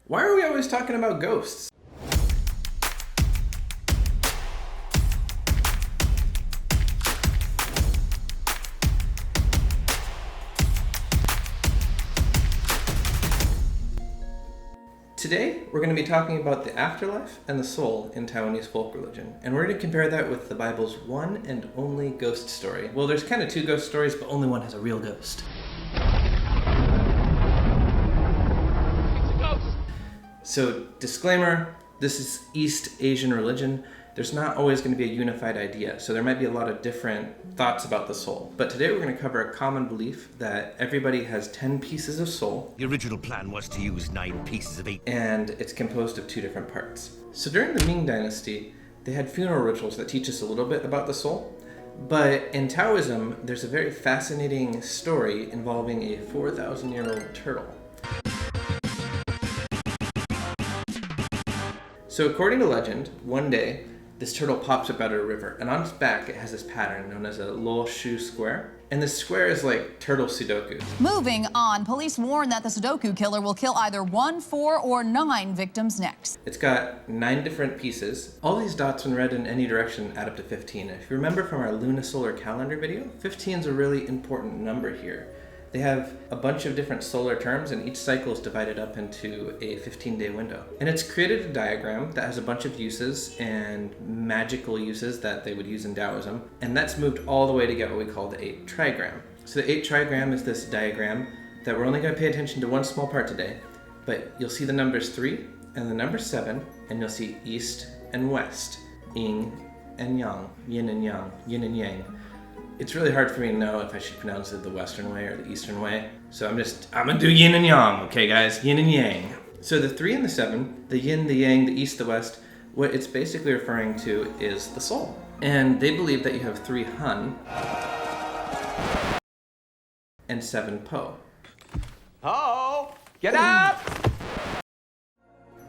Why are we always talking about ghosts? Today, we're going to be talking about the afterlife and the soul in Taiwanese folk religion, and we're going to compare that with the Bible's one and only ghost story. Well, there's kind of two ghost stories, but only one has a real ghost. So, disclaimer, this is East Asian religion. There's not always going to be a unified idea, so there might be a lot of different thoughts about the soul. But today we're going to cover a common belief that everybody has 10 pieces of soul. The original plan was to use 9 pieces of 8. And it's composed of 2 different parts. So during the Ming Dynasty, they had funeral rituals that teach us a little bit about the soul. But in Taoism, there's a very fascinating story involving a 4,000-year-old turtle. So according to legend, one day, this turtle pops up out of a river, and on its back it has this pattern known as a Lo Shu square. And this square is like turtle Sudoku. Moving on, police warn that the Sudoku killer will kill either 1, 4, or 9 victims next. It's got 9 different pieces. All these dots, when read in any direction, add up to 15. If you remember from our lunisolar calendar video, 15 is a really important number here. They have a bunch of different solar terms, and each cycle is divided up into a 15-day window. And it's created a diagram that has a bunch of uses and magical uses that they would use in Taoism, and that's moved all the way to get what we call the 8 trigram. So the 8 trigram is this diagram that we're only going to pay attention to one small part today, but you'll see the numbers 3 and the number 7, and you'll see east and west, yin and yang, yin and yang, yin and yang. It's really hard for me to know if I should pronounce it the Western way or the Eastern way. So I'm gonna do yin and yang, okay guys? Yin and yang. So the 3 and the 7, the yin, the yang, the east, the west, what it's basically referring to is the soul. And they believe that you have 3 hun and 7 po. Po! Get up!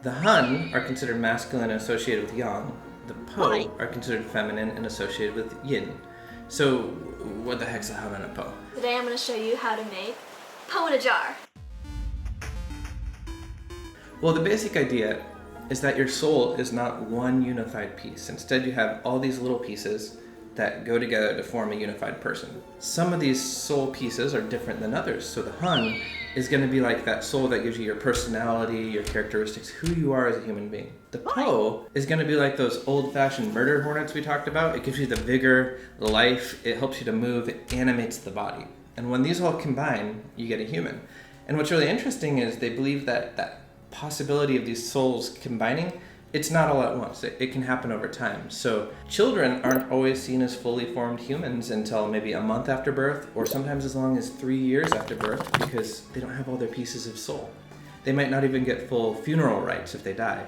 The hun are considered masculine and associated with yang. The po are considered feminine and associated with yin. So, what the heck's a hun and a po? Today I'm going to show you how to make po in a jar. Well, the basic idea is that your soul is not one unified piece. Instead, you have all these little pieces that go together to form a unified person. Some of these soul pieces are different than others. So the hun is going to be like that soul that gives you your personality, your characteristics, who you are as a human being. The po is going to be like those old-fashioned murder hornets we talked about. It gives you the vigor, the life, it helps you to move, it animates the body. And when these all combine, you get a human. And what's really interesting is they believe that that possibility of these souls combining, it's not all at once. It can happen over time. So children aren't always seen as fully formed humans until maybe a month after birth, or sometimes as long as 3 years after birth, because they don't have all their pieces of soul. They might not even get full funeral rites if they die.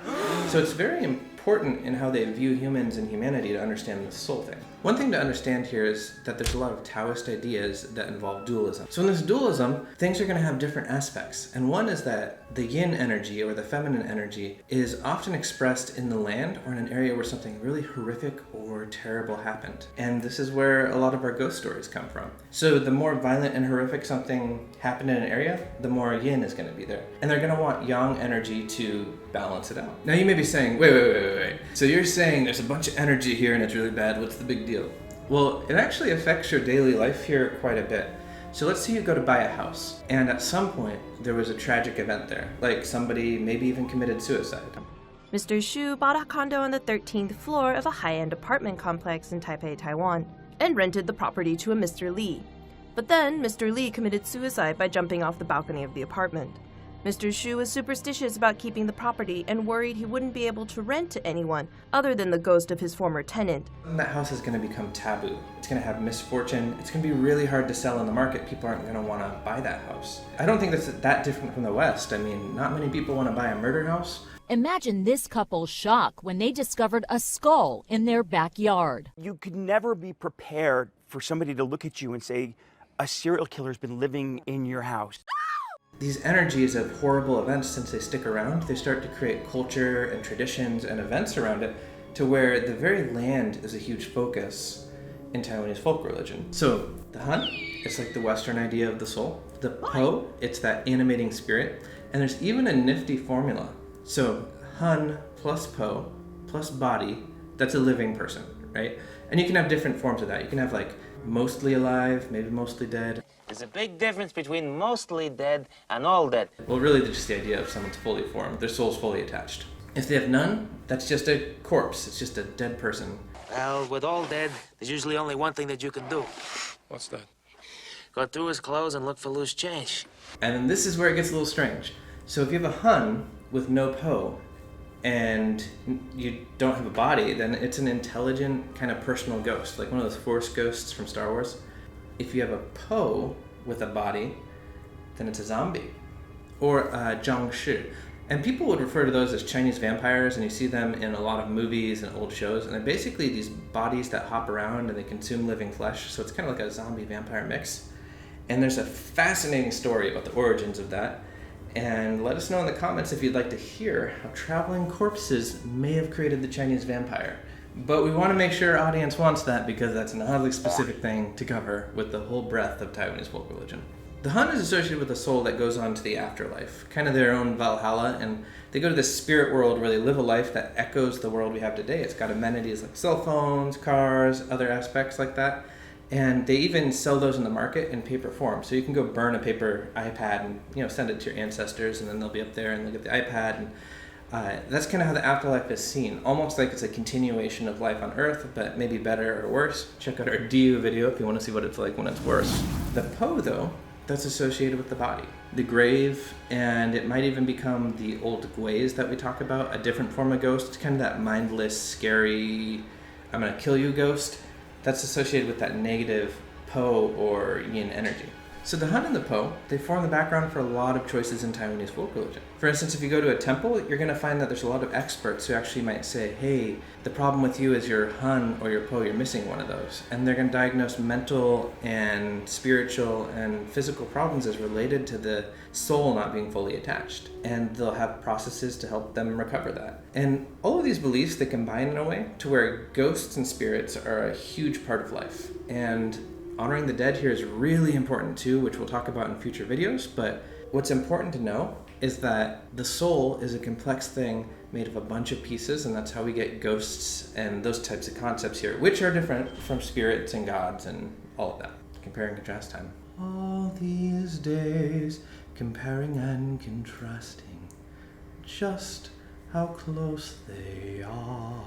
So it's very important in how they view humans and humanity to understand the soul thing. One thing to understand here is that there's a lot of Taoist ideas that involve dualism. So in this dualism, things are going to have different aspects. And one is that the yin energy, or the feminine energy, is often expressed in the land or in an area where something really horrific or terrible happened. And this is where a lot of our ghost stories come from. So the more violent and horrific something happened in an area, the more yin is going to be there. And they're going to want yang energy to balance it out. Now you may be saying, wait. So you're saying there's a bunch of energy here and it's really bad. What's the big deal? Well, it actually affects your daily life here quite a bit. So let's say you go to buy a house, and at some point there was a tragic event there, like somebody maybe even committed suicide. Mr. Xu bought a condo on the 13th floor of a high-end apartment complex in Taipei, Taiwan, and rented the property to a Mr. Li. But then Mr. Li committed suicide by jumping off the balcony of the apartment. Mr. Xu was superstitious about keeping the property and worried he wouldn't be able to rent to anyone other than the ghost of his former tenant. That house is going to become taboo. It's going to have misfortune. It's going to be really hard to sell in the market. People aren't going to want to buy that house. I don't think that's that different from the West. I mean, not many people want to buy a murder house. Imagine this couple's shock when they discovered a skull in their backyard. You could never be prepared for somebody to look at you and say, a serial killer's been living in your house. These energies of horrible events, since they stick around, they start to create culture and traditions and events around it to where the very land is a huge focus in Taiwanese folk religion. So the hun, it's like the Western idea of the soul. The po, it's that animating spirit. And there's even a nifty formula. So Hun plus Po plus body, that's a living person, right? And you can have different forms of that. You can have like mostly alive, maybe mostly dead. There's a big difference between mostly dead and all dead. Well, really, they're just the idea of someone's fully formed, their soul's fully attached. If they have none, that's just a corpse. It's just a dead person. Well, with all dead, there's usually only one thing that you can do. What's that? Go through his clothes and look for loose change. And then this is where it gets a little strange. So if you have a Hun with no Po, and you don't have a body, then it's an intelligent kind of personal ghost, like one of those Force ghosts from Star Wars. If you have a Po with a body, then it's a zombie, or Zhang Shi. And people would refer to those as Chinese vampires, and you see them in a lot of movies and old shows, and they're basically these bodies that hop around and they consume living flesh, so it's kind of like a zombie vampire mix. And there's a fascinating story about the origins of that. And let us know in the comments if you'd like to hear how traveling corpses may have created the Chinese vampire. But we want to make sure our audience wants that because that's an oddly specific thing to cover with the whole breadth of Taiwanese folk religion. The Hun is associated with a soul that goes on to the afterlife, kind of their own Valhalla, and they go to this spirit world where they live a life that echoes the world we have today. It's got amenities like cell phones, cars, other aspects like that. And they even sell those in the market in paper form. So you can go burn a paper iPad and send it to your ancestors, and then they'll be up there and look at the iPad. And that's kind of how the afterlife is seen, almost like it's a continuation of life on Earth, but maybe better or worse. Check out our DU video if you want to see what it's like when it's worse. The Po, though, that's associated with the body, the grave, and it might even become the old Guis that we talk about, a different form of ghost. It's kind of that mindless, scary, I'm gonna kill you ghost. That's associated with that negative Po or yin energy. So the Hun and the Po, they form the background for a lot of choices in Taiwanese folk religion. For instance, if you go to a temple, you're going to find that there's a lot of experts who actually might say, hey, the problem with you is your Hun or your Po, you're missing one of those. And they're going to diagnose mental and spiritual and physical problems as related to the soul not being fully attached. And they'll have processes to help them recover that. And all of these beliefs, they combine in a way to where ghosts and spirits are a huge part of life. And honoring the dead here is really important too, which we'll talk about in future videos, but what's important to know is that the soul is a complex thing made of a bunch of pieces, and that's how we get ghosts and those types of concepts here, which are different from spirits and gods and all of that. Compare and contrast time. All these days, comparing and contrasting, just how close they are.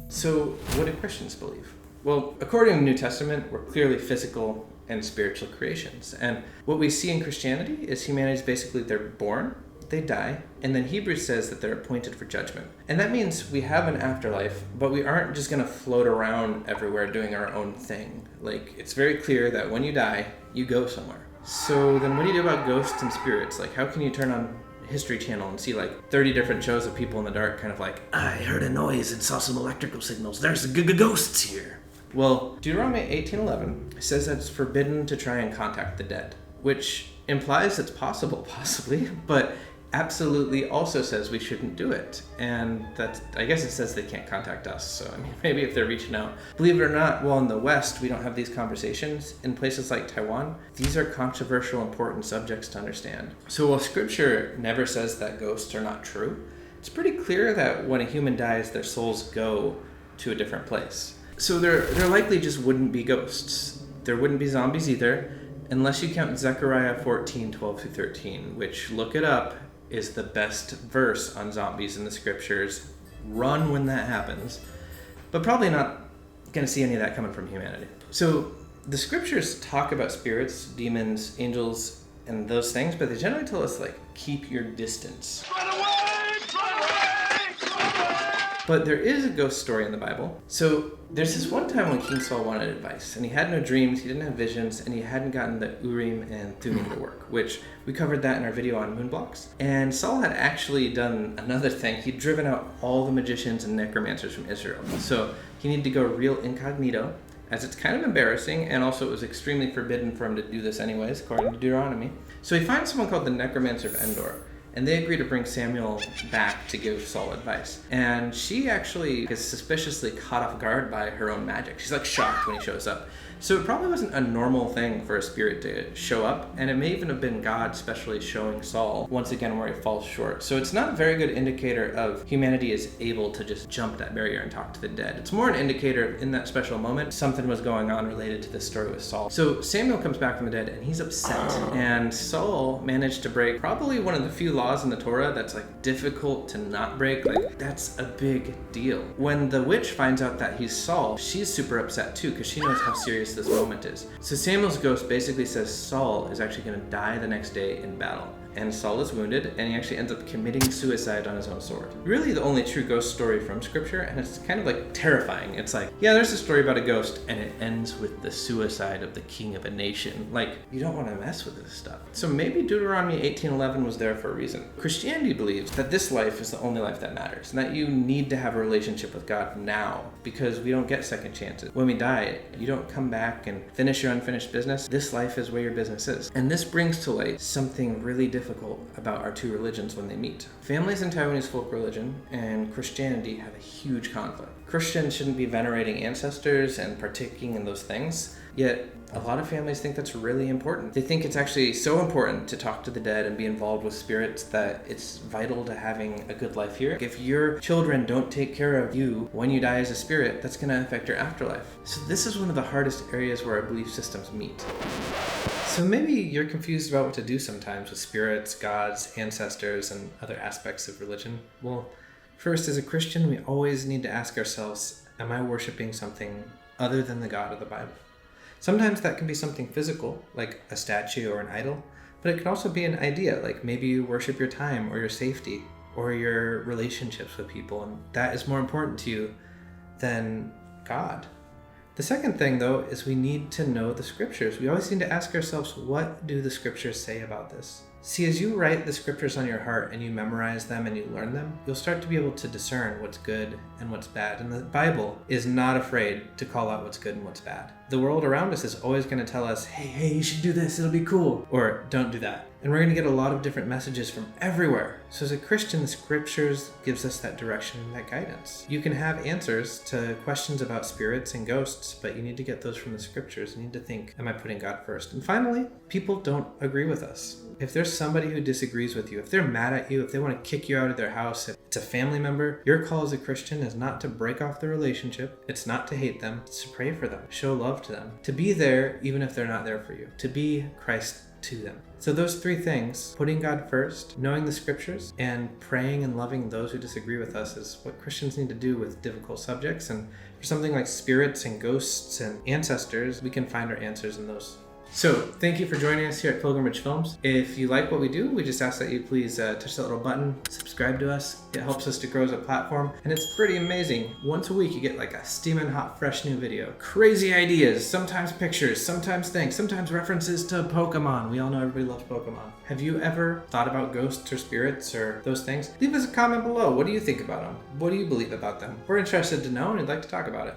So, what do Christians believe? Well, according to the New Testament, we're clearly physical and spiritual creations. And what we see in Christianity is humanity is basically they're born, they die, and then Hebrews says that they're appointed for judgment. And that means we have an afterlife, but we aren't just going to float around everywhere doing our own thing. Like, it's very clear that when you die, you go somewhere. So then what do you do about ghosts and spirits? Like, how can you turn on History Channel and see like 30 different shows of people in the dark kind of like, I heard a noise and saw some electrical signals. There's ghosts here. Well, Deuteronomy 18:11 says that it's forbidden to try and contact the dead, which implies it's possible, possibly, but absolutely also says we shouldn't do it. And that's, I guess it says they can't contact us. So, I mean, maybe if they're reaching out. Believe it or not, well, in the West, we don't have these conversations. In places like Taiwan, these are controversial, important subjects to understand. So while scripture never says that ghosts are not true, it's pretty clear that when a human dies, their souls go to a different place. So there likely just wouldn't be ghosts. There wouldn't be zombies either, unless you count Zechariah 14:12-13, which, look it up, is the best verse on zombies in the scriptures. Run when that happens. But probably not going to see any of that coming from humanity. So the scriptures talk about spirits, demons, angels, and those things, but they generally tell us, like, keep your distance. Run away! Run away! Run away! But there is a ghost story in the Bible. So there's this one time when King Saul wanted advice, and he had no dreams, he didn't have visions, and he hadn't gotten the Urim and Thummim to work, which we covered that in our video on moon blocks. And Saul had actually done another thing. He'd driven out all the magicians and necromancers from Israel. So he needed to go real incognito, as it's kind of embarrassing, and also it was extremely forbidden for him to do this anyways, according to Deuteronomy. So he finds someone called the Necromancer of Endor. And they agree to bring Samuel back to give Saul advice. And she actually is suspiciously caught off guard by her own magic. She's like shocked when he shows up. So it probably wasn't a normal thing for a spirit to show up, and it may even have been God specially showing Saul once again where he falls short. So it's not a very good indicator of humanity is able to just jump that barrier and talk to the dead. It's more an indicator in that special moment something was going on related to this story with Saul. So Samuel comes back from the dead and he's upset, and Saul managed to break probably one of the few laws in the Torah that's like difficult to not break. Like, that's a big deal. When the witch finds out that he's Saul, she's super upset too because she knows how serious this moment is. So Samuel's ghost basically says Saul is actually going to die the next day in battle. And Saul is wounded, and he actually ends up committing suicide on his own sword. Really the only true ghost story from scripture, and it's kind of like terrifying. It's like, yeah, there's a story about a ghost, and it ends with the suicide of the king of a nation. Like, you don't want to mess with this stuff. So maybe Deuteronomy 18:11 was there for a reason. Christianity believes that this life is the only life that matters, and that you need to have a relationship with God now, because we don't get second chances. When we die, you don't come back and finish your unfinished business. This life is where your business is. And this brings to light something really difficult about our two religions when they meet. Families in Taiwanese folk religion and Christianity have a huge conflict. Christians shouldn't be venerating ancestors and partaking in those things, yet a lot of families think that's really important. They think it's actually so important to talk to the dead and be involved with spirits that it's vital to having a good life here. If your children don't take care of you when you die as a spirit, that's going to affect your afterlife. So this is one of the hardest areas where our belief systems meet. So maybe you're confused about what to do sometimes with spirits, gods, ancestors, and other aspects of religion. Well, first, as a Christian, we always need to ask ourselves, am I worshiping something other than the God of the Bible? Sometimes that can be something physical, like a statue or an idol, but it can also be an idea, like maybe you worship your time or your safety or your relationships with people, and that is more important to you than God. The second thing, though, is we need to know the scriptures. We always need to ask ourselves, what do the scriptures say about this? See, as you write the scriptures on your heart and you memorize them and you learn them, you'll start to be able to discern what's good and what's bad. And the Bible is not afraid to call out what's good and what's bad. The world around us is always going to tell us, hey, you should do this, it'll be cool, or don't do that. And we're going to get a lot of different messages from everywhere. So as a Christian, the scriptures gives us that direction and that guidance. You can have answers to questions about spirits and ghosts, but you need to get those from the scriptures. You need to think, am I putting God first? And finally, people don't agree with us. If there's somebody who disagrees with you, if they're mad at you, if they want to kick you out of their house, if it's a family member, your call as a Christian is not to break off the relationship. It's not to hate them. It's to pray for them, show love to them, to be there even if they're not there for you, to be Christ to them. So those three things, putting God first, knowing the scriptures, and praying and loving those who disagree with us, is what Christians need to do with difficult subjects. And for something like spirits and ghosts and ancestors, we can find our answers in those. So thank you for joining us here at Pilgrimage Films. If you like what we do, we just ask that you please touch that little button, subscribe to us. It helps us to grow as a platform, and it's pretty amazing. Once a week you get like a steaming hot fresh new video. Crazy ideas, sometimes pictures, sometimes things, sometimes references to Pokemon. We all know everybody loves Pokemon. Have you ever thought about ghosts or spirits or those things? Leave us a comment below. What do you think about them? What do you believe about them? We're interested to know and we'd like to talk about it.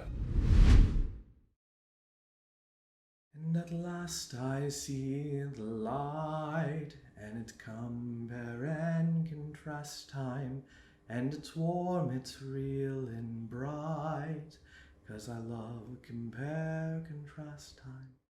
And at last I see the light, and it's compare and contrast time, and it's warm, it's real and bright, 'cause I love compare contrast time.